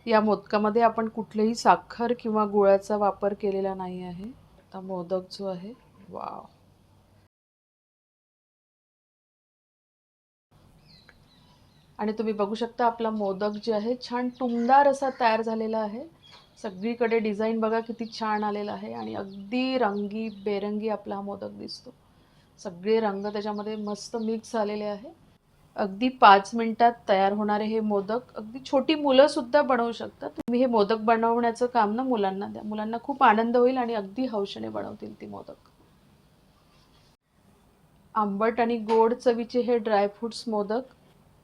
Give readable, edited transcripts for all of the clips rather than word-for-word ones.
या मोदकामध्ये आपण कुठलेही साखर किंवा गुळाचा वापर केलेला नाही आहे. आता मोदक जो आहे, वाव! आणि तुम्ही बघू शकता आपला मोदक जे आहे छान टुमदार असा तयार झालेला आहे. सगळीकडे डिझाईन बघा किती छान आलेला आहे आणि अगदी रंगी बेरंगी आपला हा मोदक दिसतो. सगळे रंग त्याच्यामध्ये मस्त मिक्स झालेले आहे. अगदी 5 मिनिटात तयार होणारे हे मोदक अगदी छोटी मुलं सुद्धा बनवू शकतात. तुम्ही हे मोदक बनवण्याचं काम ना मुलांना द्या. मुलांना खूप आनंद होईल आणि अगदी हौशेने बनवतील ती मोदक. आंबट आणि गोड चवीचे हे ड्रायफ्रुट्स मोदक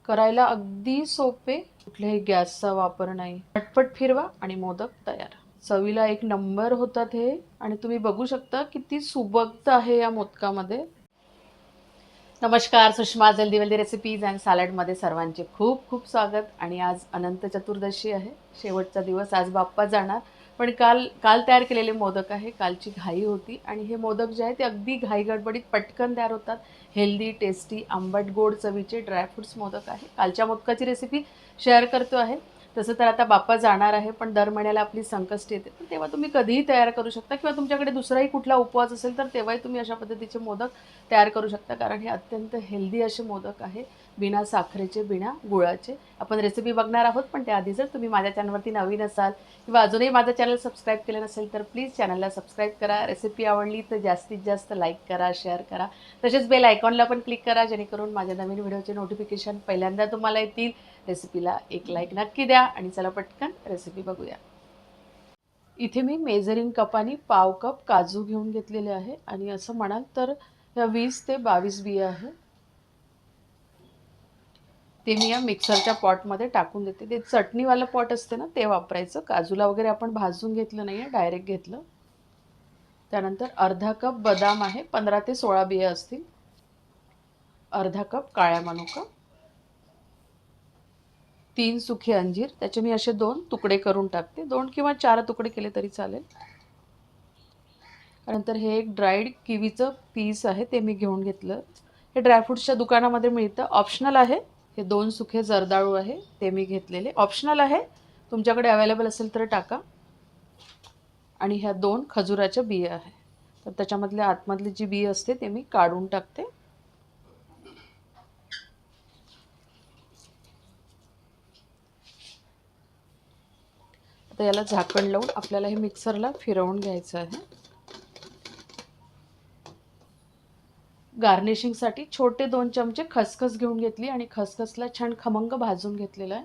करायला अगदी सोपे. कुठल्याही गॅसचा वापर नाही. पटपट फिरवा आणि मोदक तयार. चवीला एक नंबर होतात हे. आणि तुम्ही बघू शकता किती सुबक आहे या मोदकामध्ये. नमस्कार, सुषमा जल्दीवल्दी रेसिपीज अँड सॅलडमध्ये सर्वांचे खूप खूप स्वागत. आणि आज अनंत चतुर्दशी आहे, शेवटचा दिवस. आज बाप्पा जाणार, पण काल काल तयार केलेले मोदक आहे. कालची घाई होती आणि हे मोदक जे आहे ते अगदी घाई गडबडीत पटकन तयार होतात. हेल्दी, टेस्टी, आंबट गोड चवीचे ड्रायफ्रुट्स मोदक आहे. कालच्या मोदकाची रेसिपी शेअर करतो आहे. तसं तर आता बाप्पा जाणार आहे, पण दर महिन्याला आपली संकष्टी येते, पण तेव्हा तुम्ही कधीही तयार करू शकता किंवा तुमच्याकडे दुसराही कुठला उपवास असेल तर तेव्हाही तुम्ही अशा पद्धतीचे मोदक तयार करू शकता. कारण हे अत्यंत हेल्दी असे मोदक आहे, बिना साखरेचे, बिना गुळाचे. आपण रेसिपी बघणार आहोत, पण त्याआधी जर तुम्ही माझ्या चॅनलवरती नवीन असाल किंवा अजूनही माझं चॅनल सबस्क्राईब केलं नसेल तर प्लीज चॅनलला सबस्क्राईब करा. रेसिपी आवडली तर जास्तीत जास्त लाईक करा, शेअर करा. तसेच बेल आयकॉनला पण क्लिक करा, जेणेकरून माझ्या नवीन व्हिडिओचे नोटिफिकेशन पहिल्यांदा तुम्हाला येतील. रेसिपीला एक लाईक नक्की द्या आणि चला पटकन रेसिपी बघूया. इथे मी मेजरिंग कपानी पाव कप काजू घेऊन घेतलेले आहे आणि असं म्हणाल तर या 20 ते 22 बिया आहे. ते मी या मिक्सरच्या पॉटमध्ये टाकून देते. ते चटणीवालं पॉट असते ना ते वापरायचं. काजूला वगैरे आपण भाजून घेतलं नाही आहे, डायरेक्ट घेतलं. त्यानंतर अर्धा कप बदाम आहे, 15 ते 16 बिया असतील. अर्धा कप काळ्या मनुका, 3 सुखे अंजीर, त्याचे मी असे 2 तुकडे करून टाकते. 2 किंवा 4 तुकडे केले तरी चालेल. त्यानंतर हे एक ड्राईड किवीचं पीस आहे, ते मी घेऊन घेतलं. हे ड्रायफ्रुट्सच्या दुकानामध्ये मिळतं, ऑप्शनल आहे. हे 2 सुखे जर्दाळू आहे, ते मी घेतलेले, ऑप्शनल आहे. तुमच्याकडे अवेलेबल असेल तर टाका. आणि ह्या 2 खजुराच्या बिया आहे. तर त्याच्यामधल्या आतमधली जी बी असते ते मी काढून टाकते. आता याला झाकण लावून आपल्याला हे मिक्सरला फिरवून घ्यायचं आहे. गार्निशिंगसाठी छोटे 2 चमचे खसखस घेऊन घेतली आणि खसखसला छान खमंग भाजून घेतलेलं आहे.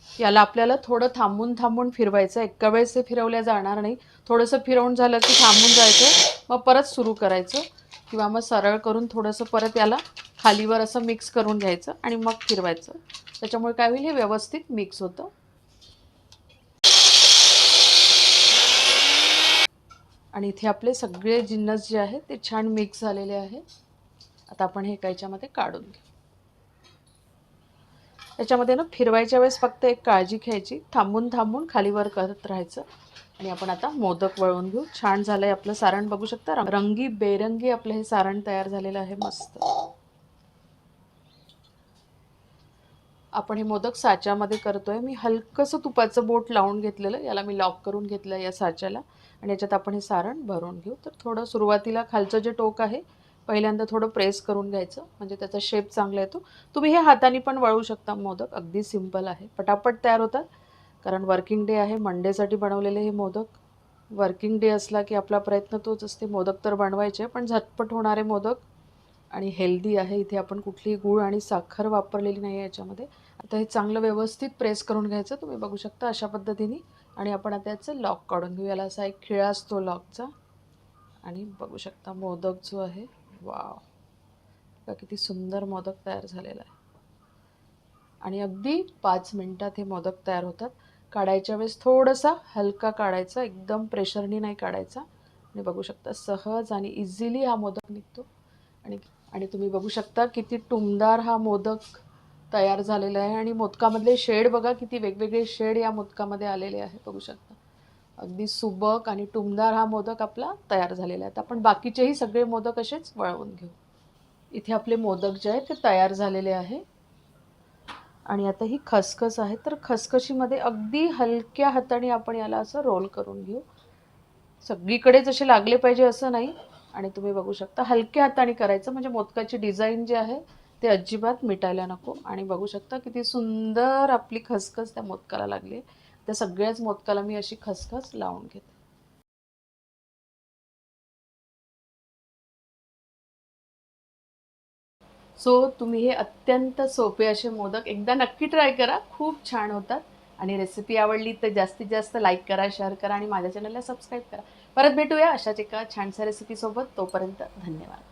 याला आपल्याला थोडं थांबून थांबून फिरवायचं. एका वेळेस हे फिरवल्या जाणार नाही. थोडंसं फिरवून झालं की थांबून जायचं, मग परत सुरू करायचं किंवा मग सरळ करून थोडंसं परत याला खालीवर असं मिक्स करून घ्यायचं आणि मग फिरवायचं. त्याच्यामुळे काय होईल, हे व्यवस्थित मिक्स होतं. आणि इथे आपले सगळे जिन्नस जे आहे ते छान मिक्स झालेले आहे. आता आपण हे याच्यामध्ये काढून घेऊ. याच्यामध्ये ना फिरवायच्या वेळेस फक्त एक काळजी घ्यायची, थांबून थांबून खालीवर करत राहायचं. आणि आपण आता मोदक वळवून घेऊ. छान झालं आहे आपलं सारण, बघू शकता रंगी बेरंगी आपलं हे सारण तयार झालेलं आहे, मस्त. आपण हे मोदक साच्यामध्ये करतोय. मी हलकंसं तुपाचं बोट लावून घेतलेलं, याला मी लॉक करून घेतलं या साच्याला. आणि याच्यात आपण हे सारण भरून घेऊ. तर थोडं सुरुवातीला खालचं जे टोक आहे पहिल्यांदा थोडं प्रेस करून घ्यायचं, म्हणजे त्याचा शेप चांगला येतो. तुम्ही हे हाताने पण वळवू शकता मोदक, अगदी सिंपल आहे, पटापट तयार होतात. कारण वर्किंग डे आहे, मंडेसाठी बनवलेले हे मोदक. वर्किंग डे असला की आपला प्रयत्न तोच असते, मोदक तर बनवायचे पण झटपट होणारे मोदक आणि हेल्दी आहे. इथे आपण कुठलीही गूळ आणि साखर वापरलेली नाही आहे याच्यामध्ये. आता हे चांगलं व्यवस्थित प्रेस करून घ्यायचं, तुम्ही बघू शकता अशा पद्धतीने. आणि आपण आता याचं लॉक काढून घेऊ. याला असा एक खिळा असतो लॉकचा. आणि बघू शकता मोदक जो आहे, वाव, किती सुंदर मोदक तयार झालेला आहे. आणि अगदी 5 मिनिटात हे मोदक तयार होतात. काढायच्या वेळेस थोडासा हलका काढायचा, एकदम प्रेशरनी नाही काढायचा. आणि बघू शकता सहज आणि इझिली हा मोदक निघतो. आणि आणि तुम्ही बघू शकता किती टुमदार हा मोदक तयार झालेला आहे. आणि मोदकामधले शेड बघा, किती वेगवेगळे शेड या मोदकामध्ये आलेले आहे, बघू शकता. अगदी सुबक आणि टुमदार हा मोदक आपला तयार झालेला आहे. आपण बाकीचेही सगळे मोदक असेच वळवून घेऊ. इथे आपले मोदक जे आहेत ते तयार झालेले आहे. आणि आता ही खसखस आहे, तर खसखशीमध्ये अगदी हलक्या हाताने आपण याला असं रोल करून घेऊ. सगळीकडेच असे लागले पाहिजे असं नाही. आणि तुम्ही बघू शकता हलक्या हाताने करायचं, म्हणजे मोदकाची डिझाईन जी आहे ते अजिबात मिटायला नको. आणि बघू शकता किती सुंदर आपली खसखस त्या मोदकाला लागली आहे. त्या सगळ्याच मोदकाला मी अशी खसखस लावून घेते. सो तुम्ही हे अत्यंत सोपे असे मोदक एकदा नक्की ट्राय करा. खूप छान होतात. आणि रेसिपी आवडली तर जास्तीत जास्त लाईक करा, शेअर करा आणि माझ्या चॅनलला सबस्क्राईब करा. परत भेटूया अशाच एका छानशा रेसिपीसोबत. तोपर्यंत धन्यवाद.